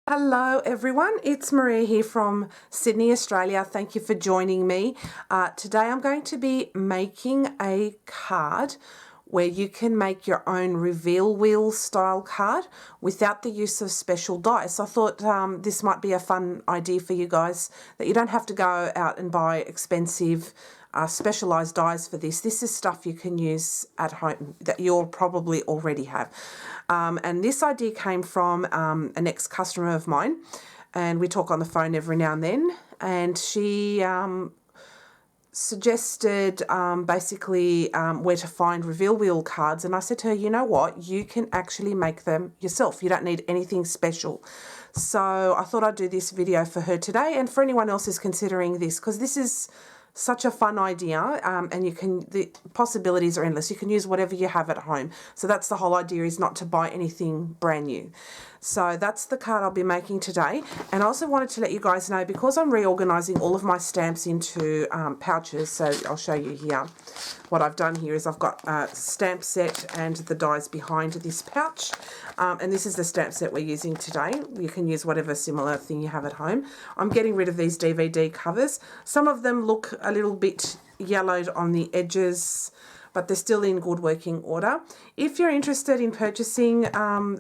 Hello everyone, it's Maria here from Sydney, Australia. Thank you for joining me. Today I'm going to be making a card where you can make your own reveal wheel style card without the use of special dies. So I thought this might be a fun idea for you guys, that you don't have to go out and buy expensive specialized dies for this. This is stuff you can use at home that you'll probably already have. And this idea came from an ex-customer of mine, and we talk on the phone every now and then, and she suggested basically where to find reveal wheel cards, and I said to her, you know what, you can actually make them yourself. You don't need anything special. So I thought I'd do this video for her today and for anyone else who's considering this, because this is such a fun idea, and the possibilities are endless. You can use whatever you have at home. So that's the whole idea, is not to buy anything brand new. So that's the card I'll be making today. And I also wanted to let you guys know, because I'm reorganizing all of my stamps into pouches, so I'll show you here. What I've done here is I've got a stamp set and the dies behind this pouch. And this is the stamp set we're using today. You can use whatever similar thing you have at home. I'm getting rid of these DVD covers. Some of them look a little bit yellowed on the edges, but they're still in good working order. If you're interested in purchasing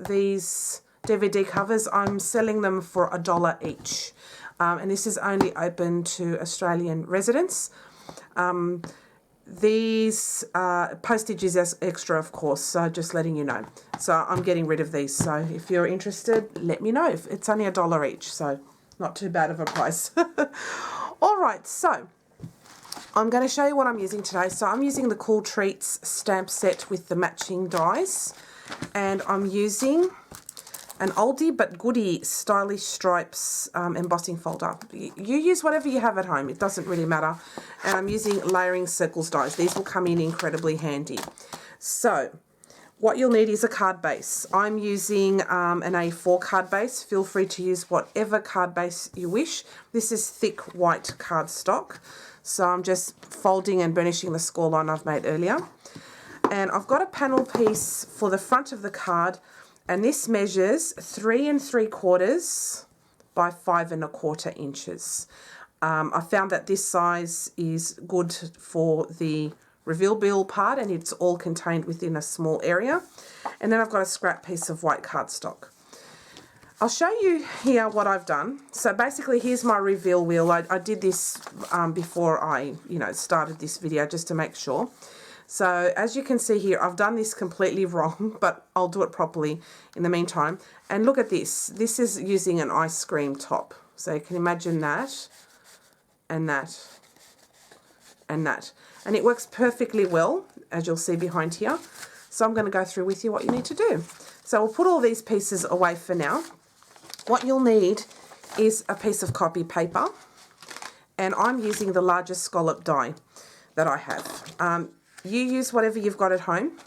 these DVD covers, I'm selling them for $1 each. And this is only open to Australian residents. These postage is extra, of course, so just letting you know. So I'm getting rid of these. So if you're interested, let me know. It's only $1 each, so not too bad of a price. All right, so I'm going to show you what I'm using today. So I'm using the Cool Treats stamp set with the matching dies, and I'm using an oldie but goodie Stylish Stripes embossing folder. You use whatever you have at home, it doesn't really matter. And I'm using Layering Circles dies. These will come in incredibly handy. So what you'll need is a card base. I'm using an A4 card base. Feel free to use whatever card base you wish. This is thick white cardstock. So I'm just folding and burnishing the score line I've made earlier. And I've got a panel piece for the front of the card, and this measures 3 3/4 by 5 1/4 inches. I found that this size is good for the reveal wheel part, and it's all contained within a small area. And then I've got a scrap piece of white cardstock. I'll show you here what I've done. So basically, here's my reveal wheel. I did this before I started this video, just to make sure. So as you can see here, I've done this completely wrong, but I'll do it properly in the meantime. And look at this. This is using an ice cream top. So you can imagine that, and that, and that. And it works perfectly well, as you'll see behind here. So I'm going to go through with you what you need to do. So we'll put all these pieces away for now. What you'll need is a piece of copy paper. And I'm using the largest scallop die that I have. You use whatever you've got at home.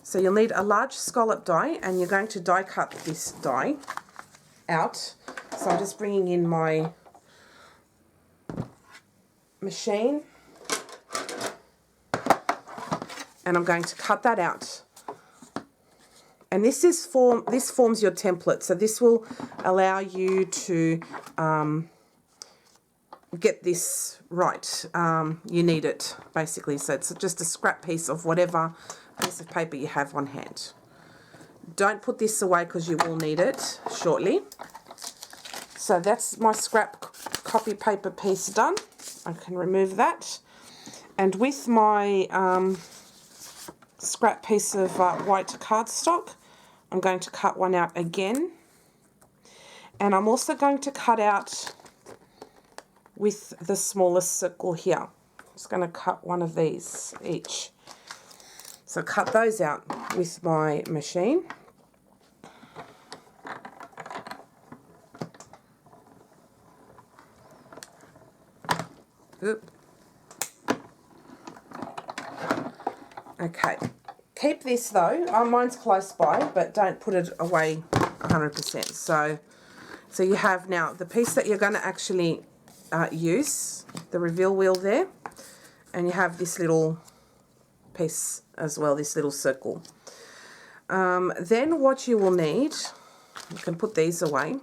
So you'll need a large scallop die, and you're going to die cut this die out. So I'm just bringing in my machine, and I'm going to cut that out. And this forms your template. So this will allow you to get this right. You need it, basically. So it's just a scrap piece of whatever piece of paper you have on hand. Don't put this away, because you will need it shortly. So that's my scrap copy paper piece done. I can remove that. And with my scrap piece of white cardstock, I'm going to cut one out again. And I'm also going to cut out with the smallest circle here. I'm just going to cut one of these each. So cut those out with my machine. Oop. Okay. Keep this though. Mine's close by, but don't put it away 100%. So you have now the piece that you're going to actually use, the reveal wheel there, and you have this little piece as well, this little circle. Then what you will need You can put these away.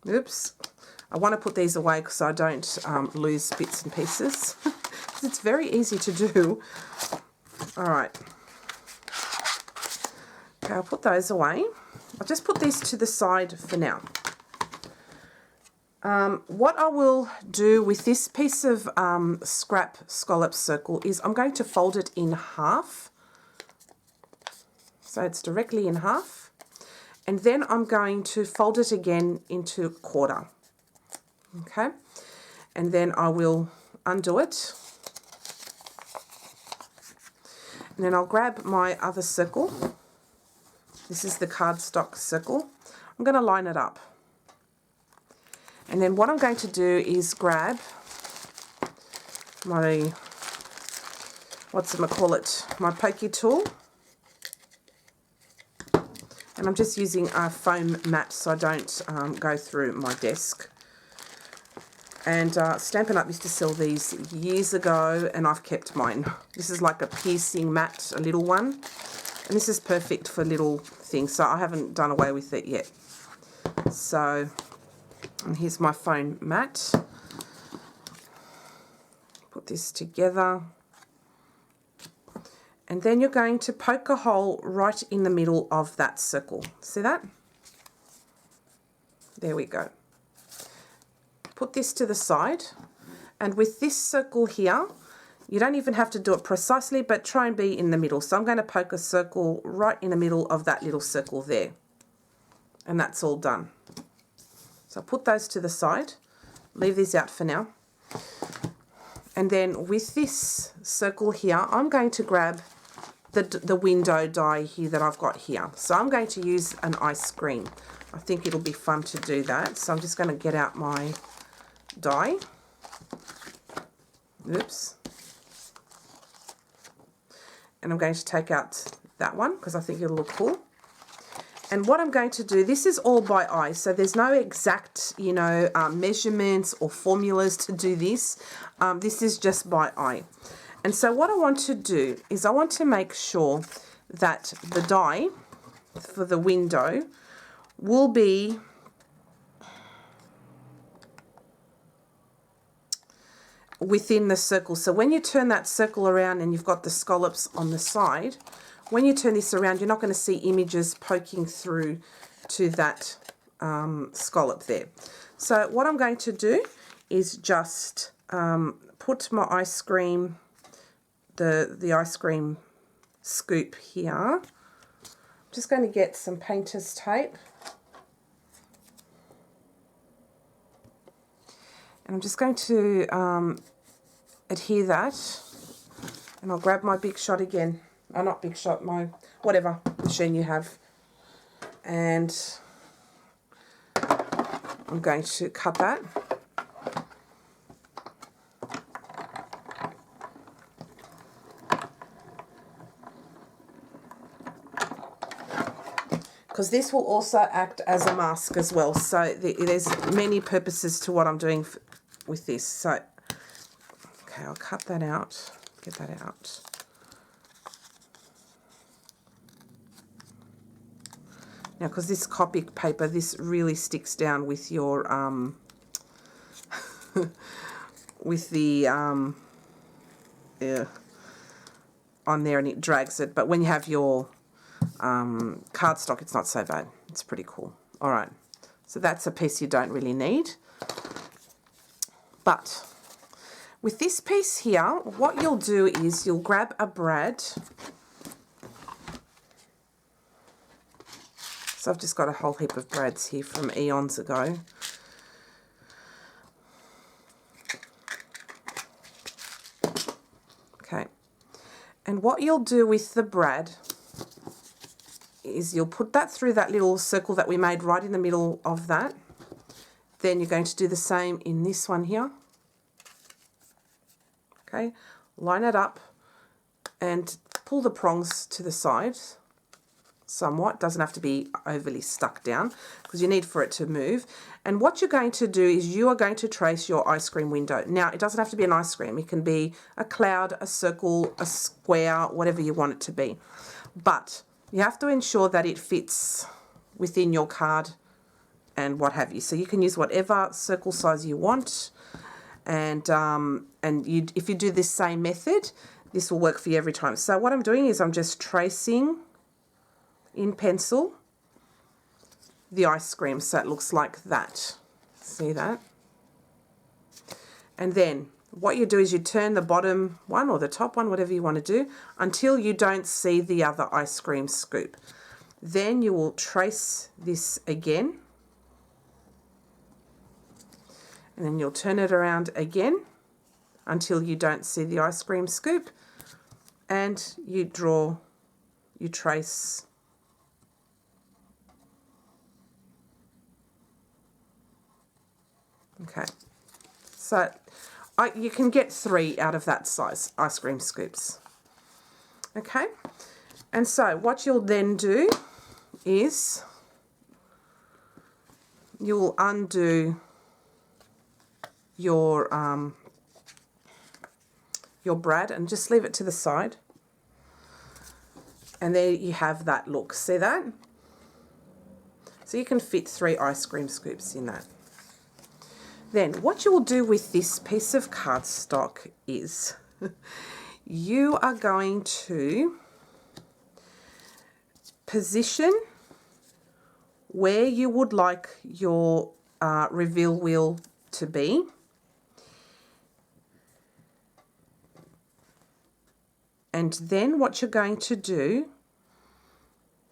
Oops. I want to put these away because I don't lose bits and pieces. It's very easy to do. All right. Okay, I'll put those away. I'll just put these to the side for now. What I will do with this piece of scrap scallop circle is I'm going to fold it in half. So it's directly in half. And then I'm going to fold it again into a quarter. Okay. And then I will undo it. And then I'll grab my other circle. This is the cardstock circle. I'm going to line it up. And then what I'm going to do is grab my, my pokey tool. And I'm just using a foam mat so I don't go through my desk. And Stampin' Up! Used to sell these years ago, and I've kept mine. This is like a piercing mat, a little one. And this is perfect for little things, so I haven't done away with it yet. So, and here's my foam mat. Put this together. And then you're going to poke a hole right in the middle of that circle. See that? There we go. Put this to the side. And with this circle here, you don't even have to do it precisely, but try and be in the middle. So I'm going to poke a circle right in the middle of that little circle there. And that's all done. So I'll put those to the side. Leave these out for now. And then with this circle here, I'm going to grab the window die here that I've got here. So I'm going to use an ice cream. I think it'll be fun to do that. So I'm just going to get out my die. Oops. And I'm going to take out that one because I think it'll look cool. And what I'm going to do, this is all by eye, so there's no exact, measurements or formulas to do this. This is just by eye. And so what I want to do is I want to make sure that the die for the window will be within the circle. So when you turn that circle around and you've got the scallops on the side, when you turn this around, you're not going to see images poking through to that scallop there. So what I'm going to do is just put my ice cream, the ice cream scoop here. I'm just going to get some painter's tape. And I'm just going to adhere that. And I'll grab my Big Shot again. Oh, not Big Shot, my whatever machine you have. And I'm going to cut that. Because this will also act as a mask as well. So there's many purposes to what I'm doing with this. So, okay, I'll cut that out. Get that out. Now, because this Copic paper, this really sticks down with your, with the, yeah, on there, and it drags it. But when you have your cardstock, it's not so bad. It's pretty cool. All right, so that's a piece you don't really need. But with this piece here, what you'll do is you'll grab a brad. So I've just got a whole heap of brads here from eons ago. Okay, and what you'll do with the brad is you'll put that through that little circle that we made right in the middle of that. Then you're going to do the same in this one here. Okay, line it up and pull the prongs to the side. somewhat. Doesn't have to be overly stuck down because you need for it to move. And what you're going to do is you are going to trace your ice cream window. Now, it doesn't have to be an ice cream. It can be a cloud, a circle, a square, whatever you want it to be. But you have to ensure that it fits within your card and what have you. So you can use whatever circle size you want. And if you do this same method, this will work for you every time. So what I'm doing is I'm just tracing in pencil the ice cream so it looks like that. See that? And then what you do is you turn the bottom one or the top one, whatever you want to do, until you don't see the other ice cream scoop. Then you will trace this again. And then you'll turn it around again until you don't see the ice cream scoop. And you trace okay. So you can get 3 out of that size ice cream scoops. Okay. And so what you'll then do is you'll undo your brad and just leave it to the side. And there you have that look. See that? So you can fit 3 ice cream scoops in that. Then what you will do with this piece of cardstock is you are going to position where you would like your reveal wheel to be. And then what you're going to do,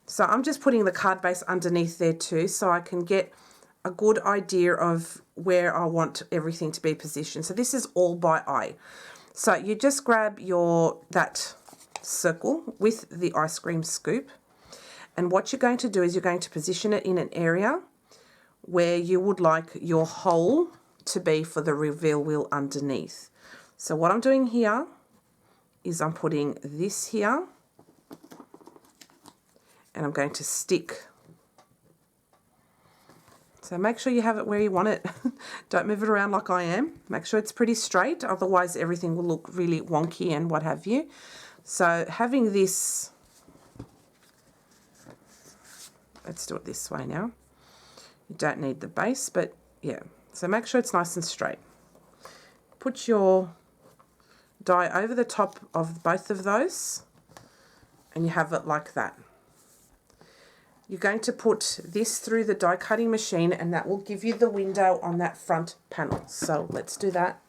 so I'm just putting the card base underneath there too so I can get a good idea of where I want everything to be positioned. So this is all by eye. So you just grab that circle with the ice cream scoop, and what you're going to do is you're going to position it in an area where you would like your hole to be for the reveal wheel underneath. So what I'm doing here is I'm putting this here and I'm going to stick. So make sure you have it where you want it. Don't move it around like I am. Make sure it's pretty straight, otherwise everything will look really wonky and what have you. So having this, let's do it this way now. You don't need the base, but yeah. So make sure it's nice and straight. Put your die over the top of both of those and you have it like that. You're going to put this through the die cutting machine and that will give you the window on that front panel. So let's do that.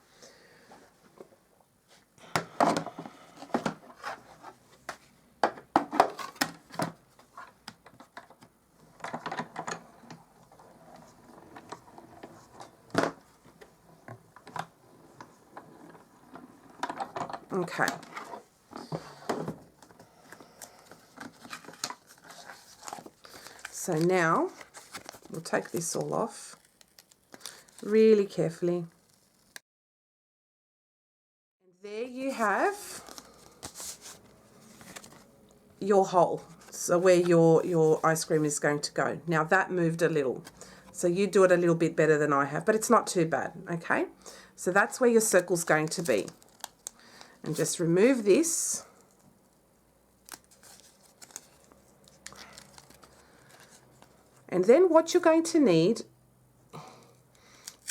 Okay. So now we'll take this all off really carefully. And there you have your hole. So where your ice cream is going to go. Now that moved a little. So you do it a little bit better than I have, but it's not too bad, okay? So that's where your circle's going to be. And just remove this. And then what you're going to need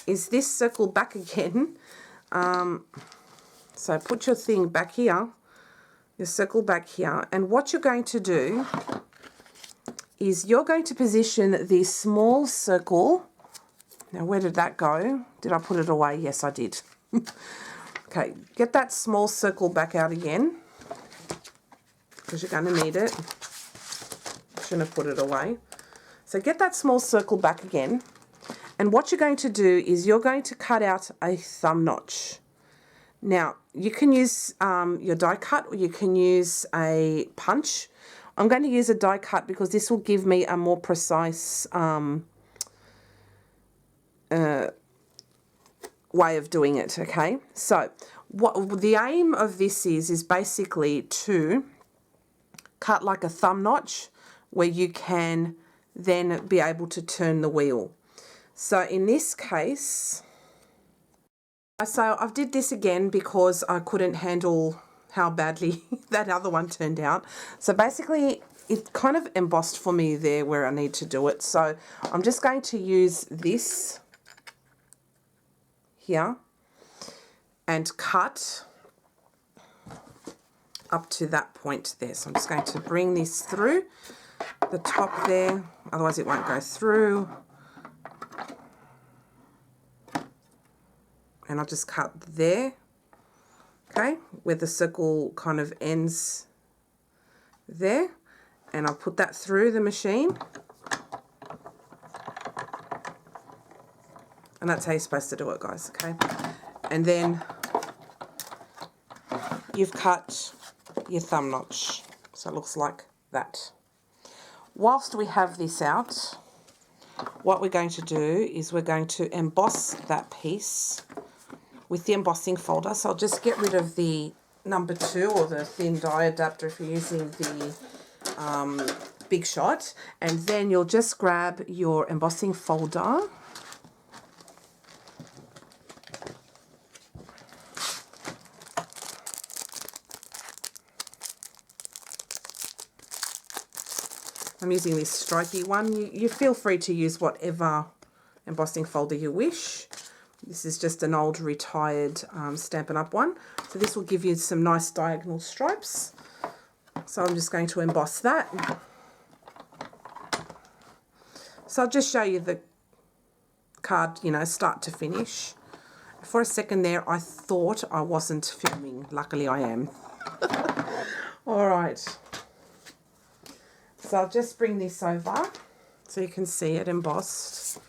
is this circle back again. So put your thing back here, your circle back here. And what you're going to do is you're going to position the small circle. Now, where did that go? Did I put it away? Yes, I did. Okay, get that small circle back out again because you're going to need it. Shouldn't have put it away. So get that small circle back again. And what you're going to do is you're going to cut out a thumb notch. Now, you can use your die cut or you can use a punch. I'm going to use a die cut because this will give me a more precise way of doing it, okay? So what the aim of this is basically to cut like a thumb notch where you can then be able to turn the wheel. So in this case, so I've did this again because I couldn't handle how badly that other one turned out. So basically it kind of embossed for me there where I need to do it. So I'm just going to use this here and cut up to that point there. So I'm just going to bring this through the top there, otherwise it won't go through. And I'll just cut there, okay, where the circle kind of ends there. And I'll put that through the machine. And that's how you're supposed to do it, guys, okay? And then you've cut your thumb notch. So it looks like that. Whilst we have this out, what we're going to do is we're going to emboss that piece with the embossing folder. So I'll just get rid of the number 2 or the thin die adapter if you're using the Big Shot, and then you'll just grab your embossing folder. I'm using this stripy one. You feel free to use whatever embossing folder you wish. This is just an old retired Stampin' Up! One. So this will give you some nice diagonal stripes. So I'm just going to emboss that. So I'll just show you the card, you know, start to finish. For a second there, I thought I wasn't filming. Luckily I am. All right. So I'll just bring this over so you can see it embossed.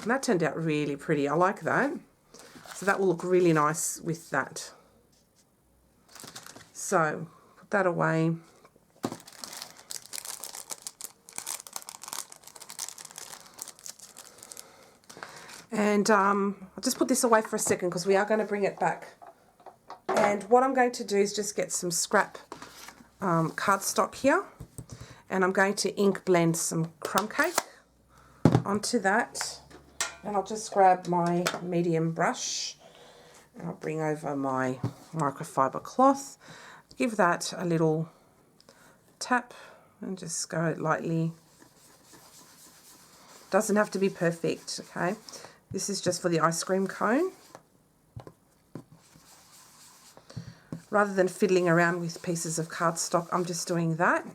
And that turned out really pretty. I like that. So that will look really nice with that. So put that away. And I'll just put this away for a second because we are going to bring it back. And what I'm going to do is just get some scrap cardstock here. And I'm going to ink blend some crumb cake onto that. And I'll just grab my medium brush and I'll bring over my microfiber cloth. Give that a little tap and just go lightly. Doesn't have to be perfect, okay? This is just for the ice cream cone. Rather than fiddling around with pieces of cardstock, I'm just doing that.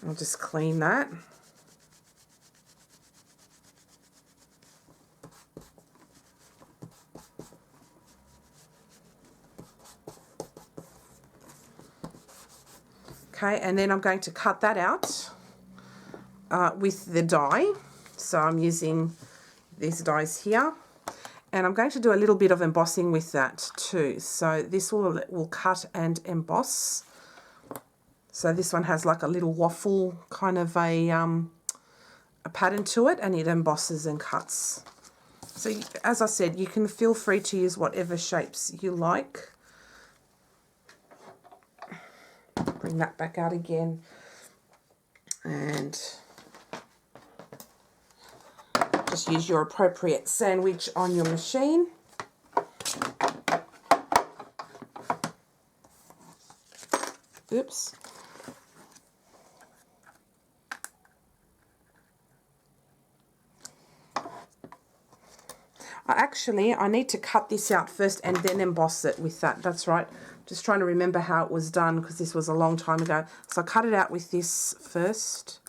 I'll just clean that. Okay, and then I'm going to cut that out with the die. So I'm using these dies here. And I'm going to do a little bit of embossing with that too. So this will cut and emboss. So this one has like a little waffle kind of a pattern to it, and it embosses and cuts. So as I said, you can feel free to use whatever shapes you like. Bring that back out again. And just use your appropriate sandwich on your machine. Oops. I need to cut this out first and then emboss it with that. That's right. Just trying to remember how it was done because this was a long time ago. So I cut it out with this first.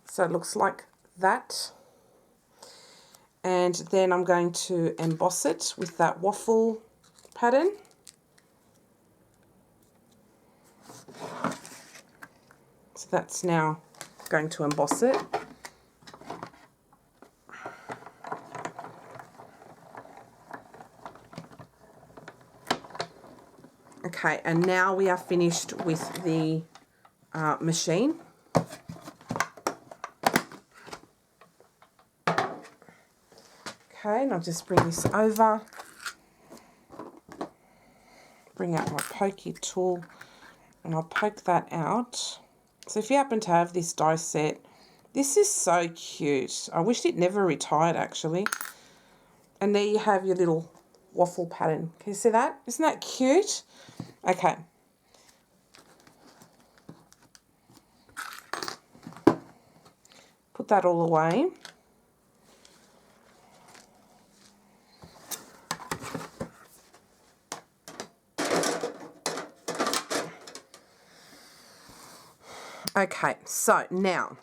So it looks like that. And then I'm going to emboss it with that waffle pattern. So that's now going to emboss it. Okay, and now we are finished with the machine. Okay, and I'll just bring this over. Bring out my pokey tool and I'll poke that out. So if you happen to have this die set, this is so cute. I wish it never retired actually. And there you have your little waffle pattern. Can you see that? Isn't that cute? Okay. Put that all away. Okay, so now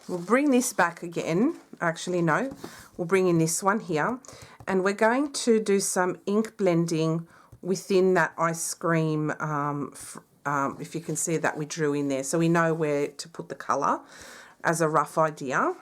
we'll bring this back again. Actually, no, we'll bring in this one here. And we're going to do some ink blending within that ice cream, if you can see that we drew in there. So we know where to put the colour as a rough idea.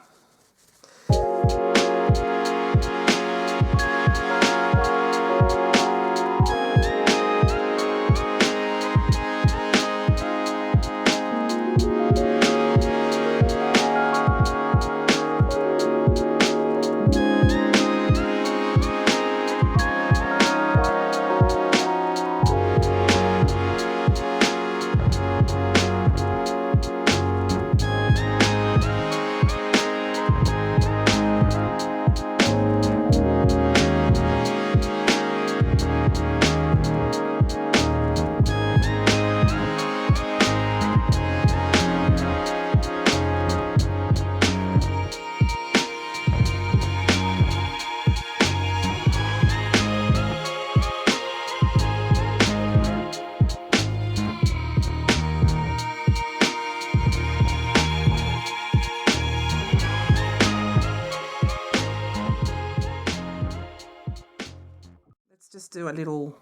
Just do a little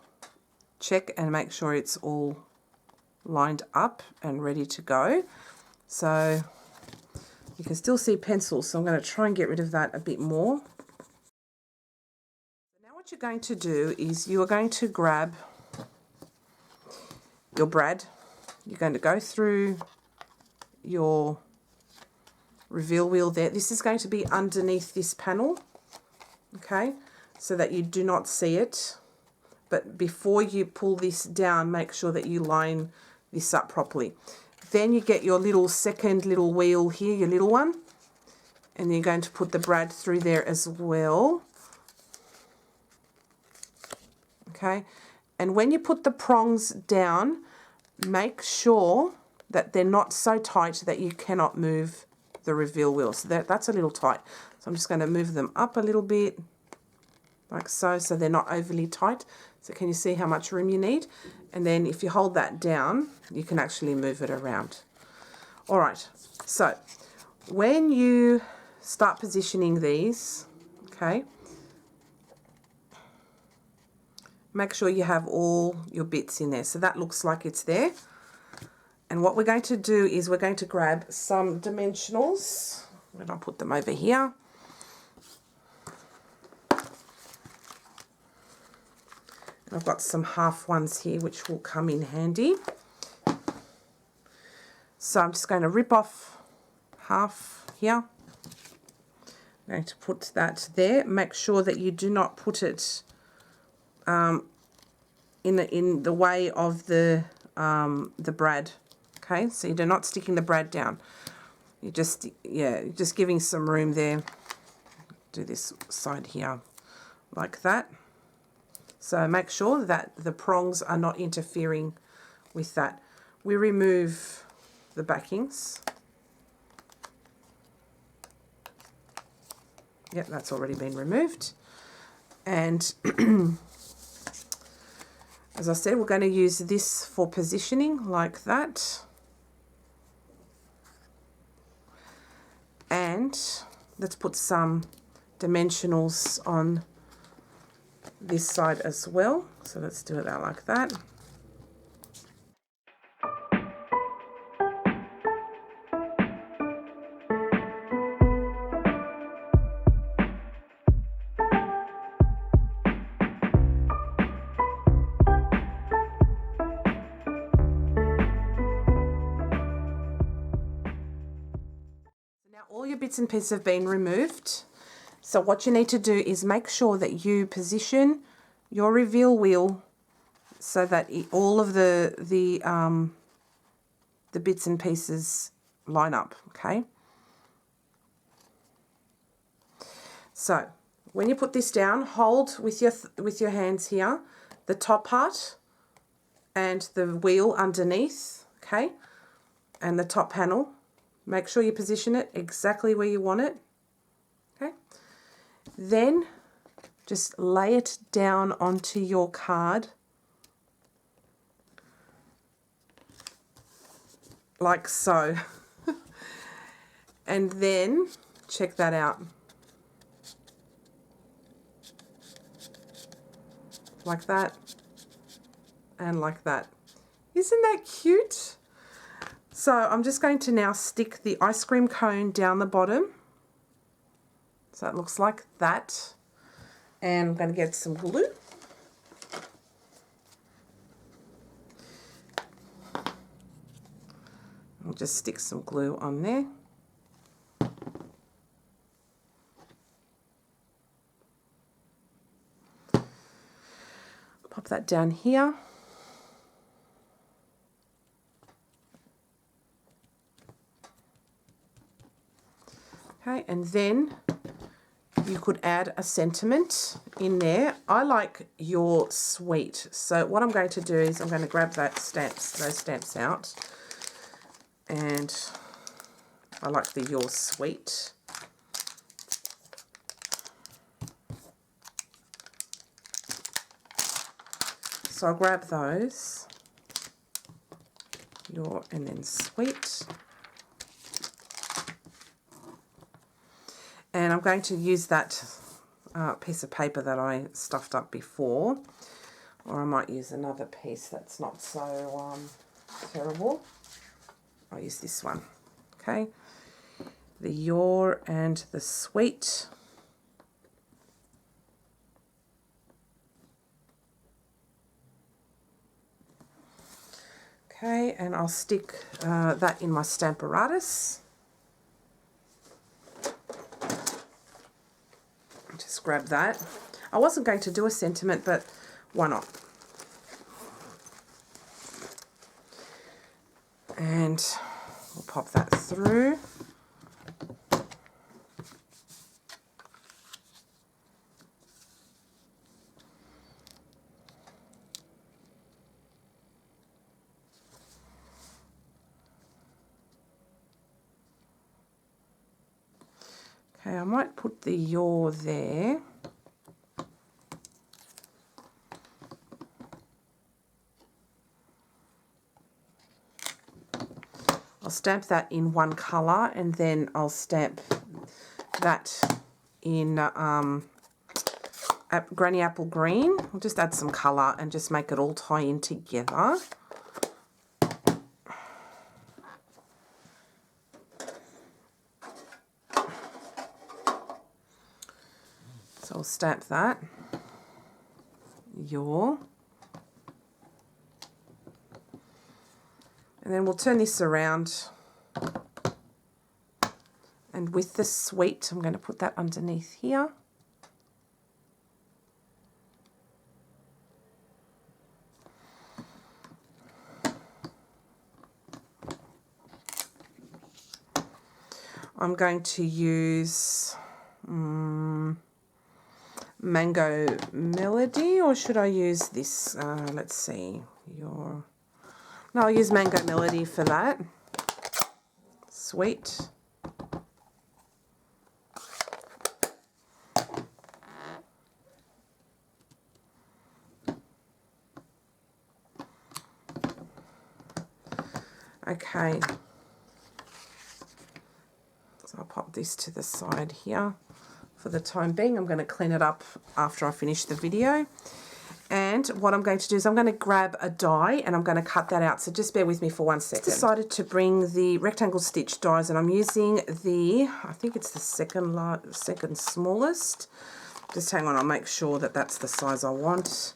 check and make sure it's all lined up and ready to go. So you can still see pencils, so I'm going to try and get rid of that a bit more. Now what you're going to do is you are going to grab your brad. You're going to go through your reveal wheel there. This is going to be underneath this panel, okay, so that you do not see it. But before you pull this down, make sure that you line this up properly. Then you get your little second little wheel here, your little one, and you're going to put the brad through there as well. Okay, and when you put the prongs down, make sure that they're not so tight that you cannot move the reveal wheel. So that's a little tight. So I'm just going to move them up a little bit, like so they're not overly tight. So can you see how much room you need? And then if you hold that down, you can actually move it around. All right, so when you start positioning these, okay, make sure you have all your bits in there. So that looks like it's there. And what we're going to do is we're going to grab some dimensionals, and I'll put them over here. I've got some half ones here which will come in handy. So I'm just going to rip off half here. I'm going to put that there. Make sure that you do not put it in the way of the brad. Okay, so you're not sticking the brad down. You're just giving some room there. Do this side here like that. So make sure that the prongs are not interfering with that. We remove the backings. Yep, that's already been removed. And as I said, we're going to use this for positioning like that. And let's put some dimensionals on this side as well. So let's do it out like that. All your bits and pieces have been removed. So what you need to do is make sure that you position your reveal wheel so that all of the bits and pieces line up, okay? So when you put this down, hold with your hands here the top part and the wheel underneath, okay? And the top panel. Make sure you position it exactly where you want it, okay? Then just lay it down onto your card like so. And then check that out. Like that and like that. Isn't that cute? So I'm just going to now stick the ice cream cone down the bottom. So it looks like that. And I'm going to get some glue. I'll just stick some glue on there. Pop that down here. Okay, and then you could add a sentiment in there. I like You're Sweet. So what I'm going to do is I'm going to grab those stamps out. And I like the You're Sweet. So I'll grab those. And then Sweet. And I'm going to use that piece of paper that I stuffed up before, or I might use another piece that's not so terrible. I'll use this one, okay? The You're and the Sweet. Okay, and I'll stick that in my Stamparatus. Just grab that. I wasn't going to do a sentiment, but why not? And we'll pop that through. Okay, I might put the You're there. I'll stamp that in one colour, and then I'll stamp that in Granny Apple Green. I'll just add some colour and just make it all tie in together. So I'll stamp that. You're. And then we'll turn this around, and with the Sweet, I'm going to put that underneath here. I'm going to use Mango Melody, or should I use this? Let's see. No, I'll use Mango Melody for that. Sweet. Okay. So I'll pop this to the side here for the time being. I'm going to clean it up after I finish the video. And what I'm going to do is I'm going to grab a die and I'm going to cut that out. So just bear with me for 1 second. I decided to bring the rectangle stitch dies, and I'm using I think it's the second smallest. Just hang on, I'll make sure that that's the size I want.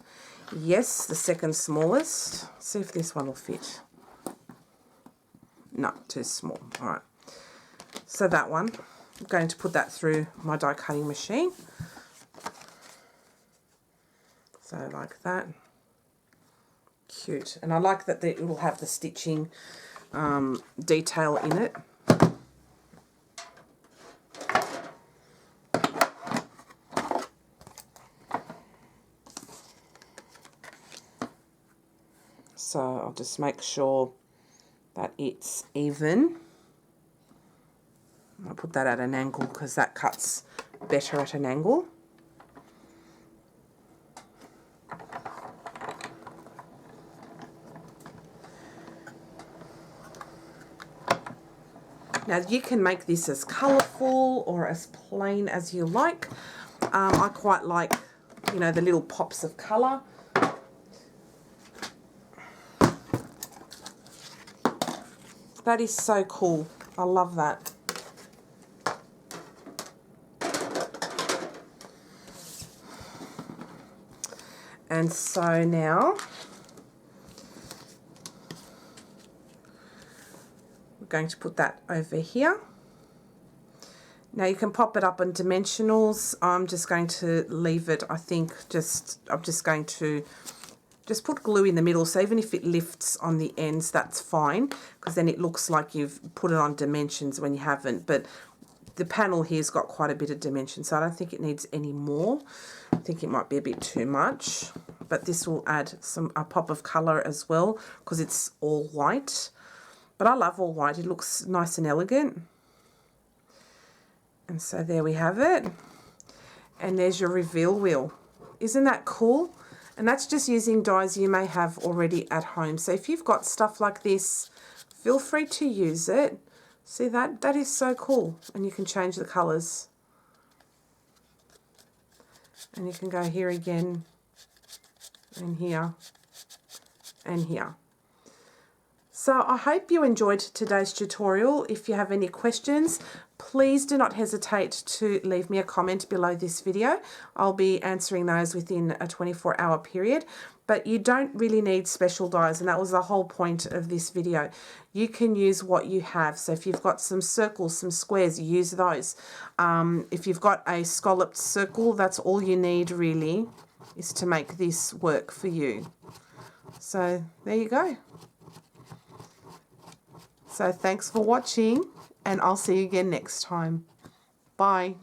Yes, the second smallest. See if this one will fit. No, too small. All right. So that one. I'm going to put that through my die cutting machine. So like that. Cute. And I like that it will have the stitching detail in it. So I'll just make sure that it's even. I'll put that at an angle because that cuts better at an angle. Now you can make this as colourful or as plain as you like. I quite like, you know, the little pops of colour. That is so cool. I love that. And so now we're going to put that over here. Now you can pop it up in dimensionals. I'm just going to leave it, I think, I'm just going to just put glue in the middle, so even if it lifts on the ends, that's fine, because then it looks like you've put it on dimensions when you haven't. But the panel here's got quite a bit of dimension, so I don't think it needs any more. I think it might be a bit too much, but this will add a pop of colour as well, because it's all white. But I love all white, it looks nice and elegant. And so there we have it. And there's your reveal wheel. Isn't that cool? And that's just using dies you may have already at home. So if you've got stuff like this, feel free to use it. See that? That is so cool. And you can change the colours. And you can go here again, and here, and here. So I hope you enjoyed today's tutorial. If you have any questions, please do not hesitate to leave me a comment below this video. I'll be answering those within a 24-hour period. But you don't really need special dies, and that was the whole point of this video. You can use what you have. So if you've got some circles, some squares, use those. If you've got a scalloped circle, that's all you need really, is to make this work for you. So there you go. So thanks for watching, and I'll see you again next time. Bye.